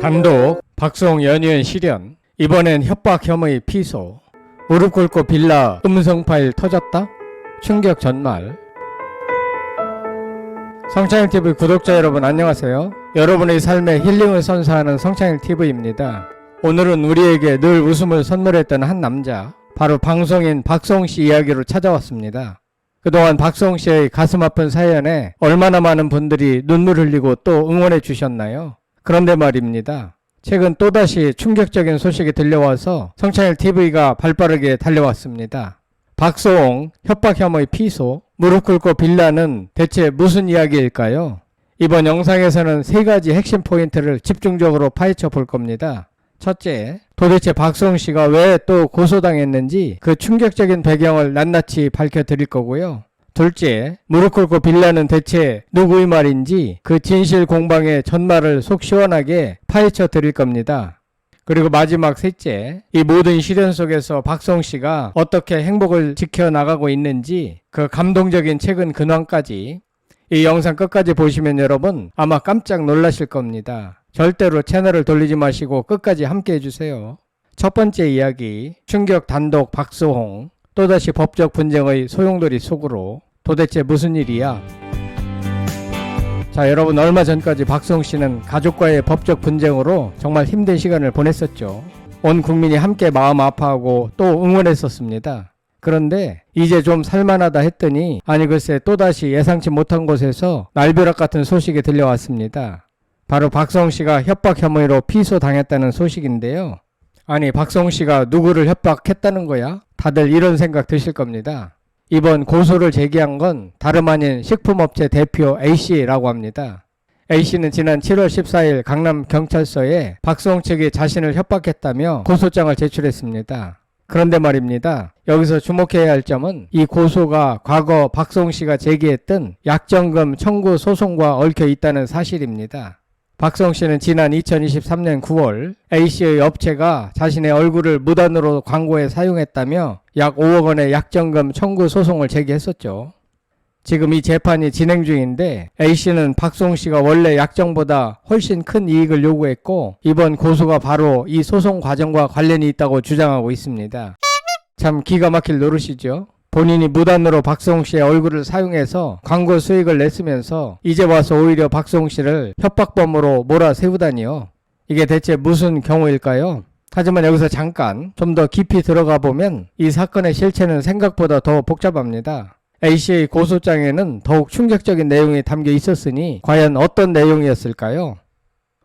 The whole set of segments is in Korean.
단독 박수홍 연이은 실현, 이번엔 협박 혐의 피소, 무릎 꿇고 빌라 음성 파일 터졌다? 충격 전말. 성창일TV 구독자 여러분 안녕하세요. 여러분의 삶에 힐링을 선사하는 성창일TV입니다. 오늘은 우리에게 늘 웃음을 선물했던 한 남자, 바로 방송인 박수홍씨 이야기로 찾아왔습니다. 그동안 박수홍씨의 가슴 아픈 사연에 얼마나 많은 분들이 눈물 흘리고 또 응원해 주셨나요? 그런데 말입니다. 최근 또다시 충격적인 소식이 들려와서 성창일TV가 발빠르게 달려왔습니다. 박수홍 협박 혐의 피소, 무릎 꿇고 빌라는 대체 무슨 이야기일까요? 이번 영상에서는 세 가지 핵심 포인트를 집중적으로 파헤쳐 볼 겁니다. 첫째, 도대체 박수홍 씨가 왜 또 고소당했는지 그 충격적인 배경을 낱낱이 밝혀드릴 거고요. 둘째, 무릎 꿇고 빌라는 대체 누구의 말인지 그 진실 공방의 전말을 속 시원하게 파헤쳐 드릴 겁니다. 그리고 마지막 셋째, 이 모든 시련 속에서 박수홍 씨가 어떻게 행복을 지켜나가고 있는지 그 감동적인 최근 근황까지 이 영상 끝까지 보시면 여러분 아마 깜짝 놀라실 겁니다. 절대로 채널을 돌리지 마시고 끝까지 함께 해주세요. 첫 번째 이야기, 충격 단독 박수홍, 또다시 법적 분쟁의 소용돌이 속으로. 도대체 무슨 일이야? 자, 여러분 얼마 전까지 박수홍 씨는 가족과의 법적 분쟁으로 정말 힘든 시간을 보냈었죠. 온 국민이 함께 마음 아파하고 또 응원했었습니다. 그런데 이제 좀 살만하다 했더니 아니 글쎄 또다시 예상치 못한 곳에서 날벼락 같은 소식이 들려왔습니다. 바로 박수홍 씨가 협박 혐의로 피소당했다는 소식인데요. 아니 박수홍 씨가 누구를 협박했다는 거야? 다들 이런 생각 드실 겁니다. 이번 고소를 제기한 건 다름 아닌 식품업체 대표 A씨라고 합니다. A씨는 지난 7월 14일 강남경찰서에 박수홍 측이 자신을 협박했다며 고소장을 제출했습니다. 그런데 말입니다. 여기서 주목해야 할 점은 이 고소가 과거 박수홍 씨가 제기했던 약정금 청구 소송과 얽혀 있다는 사실입니다. 박수홍 씨는 지난 2023년 9월 A씨의 업체가 자신의 얼굴을 무단으로 광고에 사용했다며 약 5억 원의 약정금 청구 소송을 제기했었죠. 지금 이 재판이 진행 중인데 A씨는 박수홍 씨가 원래 약정보다 훨씬 큰 이익을 요구했고 이번 고소가 바로 이 소송 과정과 관련이 있다고 주장하고 있습니다. 참 기가 막힐 노릇이죠. 본인이 무단으로 박수홍 씨의 얼굴을 사용해서 광고 수익을 냈으면서 이제 와서 오히려 박수홍 씨를 협박범으로 몰아세우다니요. 이게 대체 무슨 경우일까요? 하지만 여기서 잠깐 좀 더 깊이 들어가 보면 이 사건의 실체는 생각보다 더 복잡합니다. A씨의 고소장에는 더욱 충격적인 내용이 담겨 있었으니 과연 어떤 내용이었을까요?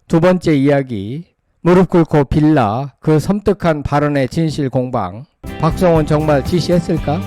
두 번째 이야기, 무릎 꿇고 빌라 그 섬뜩한 발언의 진실 공방. 박수홍은 정말 지시했을까?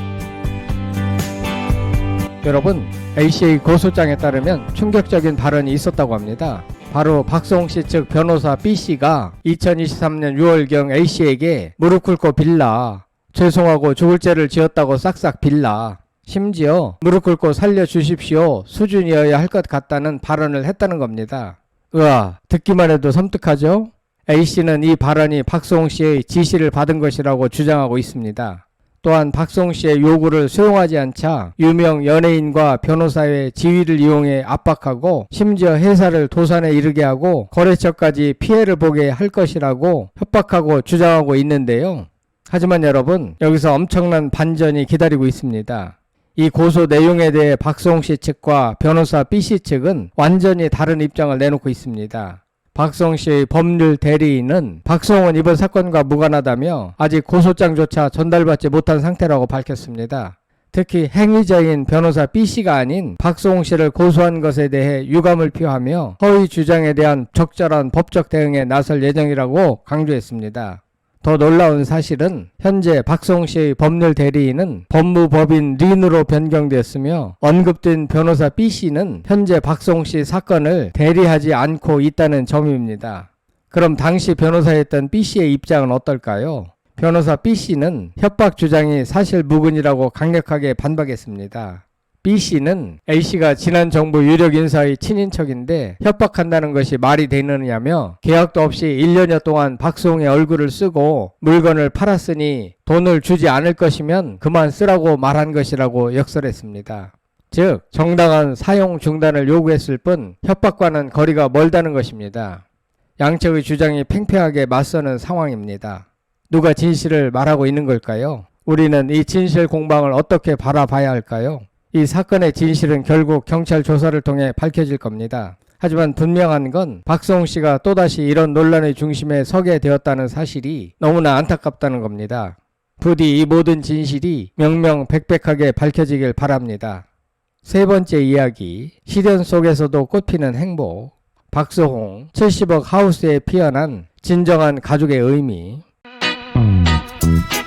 여러분, A씨의 고소장에 따르면 충격적인 발언이 있었다고 합니다. 바로 박수홍 씨 측 변호사 B씨가 2023년 6월경 A씨에게 무릎 꿇고 빌라, 죄송하고 죽을 죄를 지었다고 싹싹 빌라, 심지어 무릎 꿇고 살려주십시오 수준이어야 할 것 같다는 발언을 했다는 겁니다. 으아, 듣기만 해도 섬뜩하죠? A씨는 이 발언이 박수홍 씨의 지시를 받은 것이라고 주장하고 있습니다. 또한 박수홍 씨의 요구를 수용하지 않자 유명 연예인과 변호사의 지위를 이용해 압박하고 심지어 회사를 도산에 이르게 하고 거래처까지 피해를 보게 할 것이라고 협박하고 주장하고 있는데요. 하지만 여러분, 여기서 엄청난 반전이 기다리고 있습니다. 이 고소 내용에 대해 박수홍 씨 측과 변호사 B씨 측은 완전히 다른 입장을 내놓고 있습니다. 박수홍 씨의 법률 대리인은 박수홍은 이번 사건과 무관하다며 아직 고소장조차 전달받지 못한 상태라고 밝혔습니다. 특히 행위자인 변호사 B씨가 아닌 박수홍 씨를 고소한 것에 대해 유감을 표하며 허위 주장에 대한 적절한 법적 대응에 나설 예정이라고 강조했습니다. 더 놀라운 사실은 현재 박수홍 씨의 법률 대리인은 법무법인 린으로 변경되었으며 언급된 변호사 B씨는 현재 박수홍 씨 사건을 대리하지 않고 있다는 점입니다. 그럼 당시 변호사였던 B씨의 입장은 어떨까요? 변호사 B씨는 협박 주장이 사실 무근이라고 강력하게 반박했습니다. B씨는 A씨가 지난 정부 유력 인사의 친인척인데 협박한다는 것이 말이 되느냐며 계약도 없이 1년여 동안 박수홍의 얼굴을 쓰고 물건을 팔았으니 돈을 주지 않을 것이면 그만 쓰라고 말한 것이라고 역설했습니다. 즉 정당한 사용 중단을 요구했을 뿐 협박과는 거리가 멀다는 것입니다. 양측의 주장이 팽팽하게 맞서는 상황입니다. 누가 진실을 말하고 있는 걸까요? 우리는 이 진실 공방을 어떻게 바라봐야 할까요? 이 사건의 진실은 결국 경찰 조사를 통해 밝혀질 겁니다. 하지만 분명한 건 박수홍 씨가 또다시 이런 논란의 중심에 서게 되었다는 사실이 너무나 안타깝다는 겁니다. 부디 이 모든 진실이 명명백백하게 밝혀지길 바랍니다. 세 번째 이야기, 시련 속에서도 꽃피는 행복. 박수홍 70억 하우스에 피어난 진정한 가족의 의미.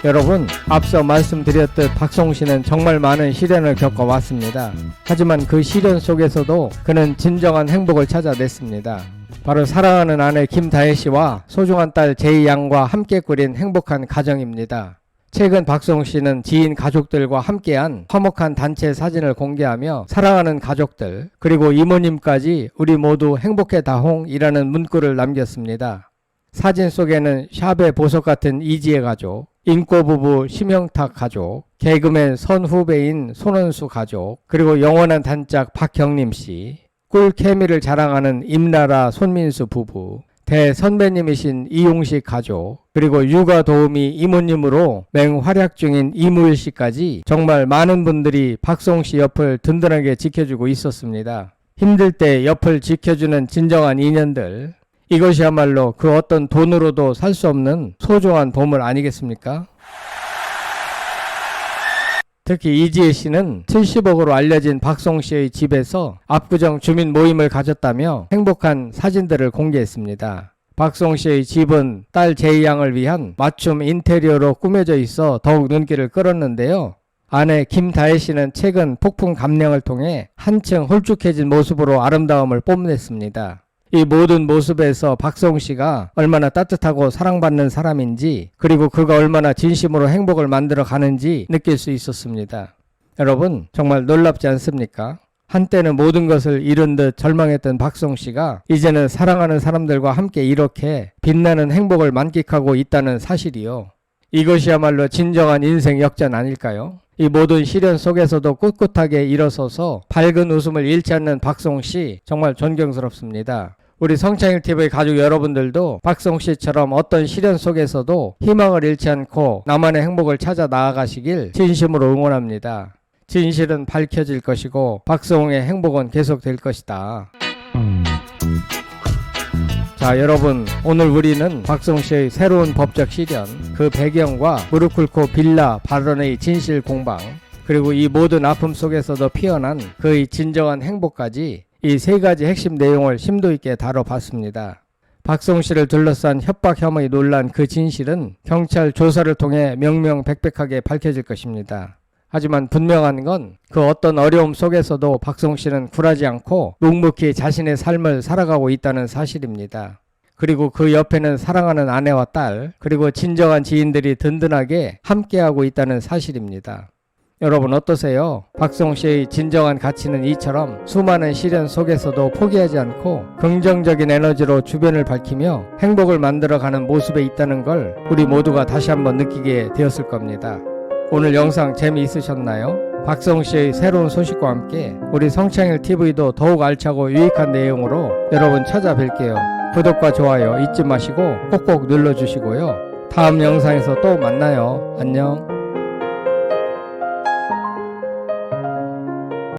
여러분, 앞서 말씀드렸듯 박수홍 씨는 정말 많은 시련을 겪어왔습니다. 하지만 그 시련 속에서도 그는 진정한 행복을 찾아냈습니다. 바로 사랑하는 아내 김다혜 씨와 소중한 딸 제이 양과 함께 꾸린 행복한 가정입니다. 최근 박수홍 씨는 지인 가족들과 함께한 화목한 단체 사진을 공개하며 사랑하는 가족들 그리고 이모님까지 우리 모두 행복해다홍이라는 문구를 남겼습니다. 사진 속에는 샵의 보석 같은 이지혜 가족, 인꼬부부 심영탁 가족, 개그맨 선후배인 손원수 가족, 그리고 영원한 단짝 박경림 씨, 꿀 케미를 자랑하는 임나라 손민수 부부, 대선배님이신 이용식 가족, 그리고 육아 도우미 이모님으로 맹활약 중인 이무일 씨까지 정말 많은 분들이 박수홍 씨 옆을 든든하게 지켜주고 있었습니다. 힘들 때 옆을 지켜주는 진정한 인연들, 이것이야말로 그 어떤 돈으로도 살 수 없는 소중한 보물 아니겠습니까? 특히 이지혜 씨는 70억으로 알려진 박수홍 씨의 집에서 압구정 주민 모임을 가졌다며 행복한 사진들을 공개했습니다. 박수홍 씨의 집은 딸 제이 양을 위한 맞춤 인테리어로 꾸며져 있어 더욱 눈길을 끌었는데요. 아내 김다혜 씨는 최근 폭풍 감량을 통해 한층 홀쭉해진 모습으로 아름다움을 뽐냈습니다. 이 모든 모습에서 박수홍 씨가 얼마나 따뜻하고 사랑받는 사람인지, 그리고 그가 얼마나 진심으로 행복을 만들어 가는지 느낄 수 있었습니다. 여러분, 정말 놀랍지 않습니까? 한때는 모든 것을 잃은 듯 절망했던 박수홍 씨가 이제는 사랑하는 사람들과 함께 이렇게 빛나는 행복을 만끽하고 있다는 사실이요. 이것이야말로 진정한 인생 역전 아닐까요? 이 모든 시련 속에서도 꿋꿋하게 일어서서 밝은 웃음을 잃지 않는 박수홍 씨, 정말 존경스럽습니다. 우리 성창일TV 가족 여러분들도 박수홍 씨처럼 어떤 시련 속에서도 희망을 잃지 않고 나만의 행복을 찾아 나아가시길 진심으로 응원합니다. 진실은 밝혀질 것이고 박수홍의 행복은 계속될 것이다. 자, 여러분, 오늘 우리는 박수홍 씨의 새로운 법적 시련, 그 배경과 무릎 꿇고 빌라 발언의 진실 공방, 그리고 이 모든 아픔 속에서도 피어난 그의 진정한 행복까지 이 세 가지 핵심 내용을 심도 있게 다뤄봤습니다. 박수홍 씨를 둘러싼 협박 혐의 논란 그 진실은 경찰 조사를 통해 명명백백하게 밝혀질 것입니다. 하지만 분명한 건 그 어떤 어려움 속에서도 박수홍 씨는 굴하지 않고 묵묵히 자신의 삶을 살아가고 있다는 사실입니다. 그리고 그 옆에는 사랑하는 아내와 딸, 그리고 진정한 지인들이 든든하게 함께하고 있다는 사실입니다. 여러분 어떠세요? 박수홍 씨의 진정한 가치는 이처럼 수많은 시련 속에서도 포기하지 않고 긍정적인 에너지로 주변을 밝히며 행복을 만들어가는 모습에 있다는 걸 우리 모두가 다시 한번 느끼게 되었을 겁니다. 오늘 영상 재미있으셨나요? 박수홍 씨의 새로운 소식과 함께 우리 성창일TV도 더욱 알차고 유익한 내용으로 여러분 찾아뵐게요. 구독과 좋아요 잊지 마시고 꼭꼭 눌러주시고요. 다음 영상에서 또 만나요. 안녕.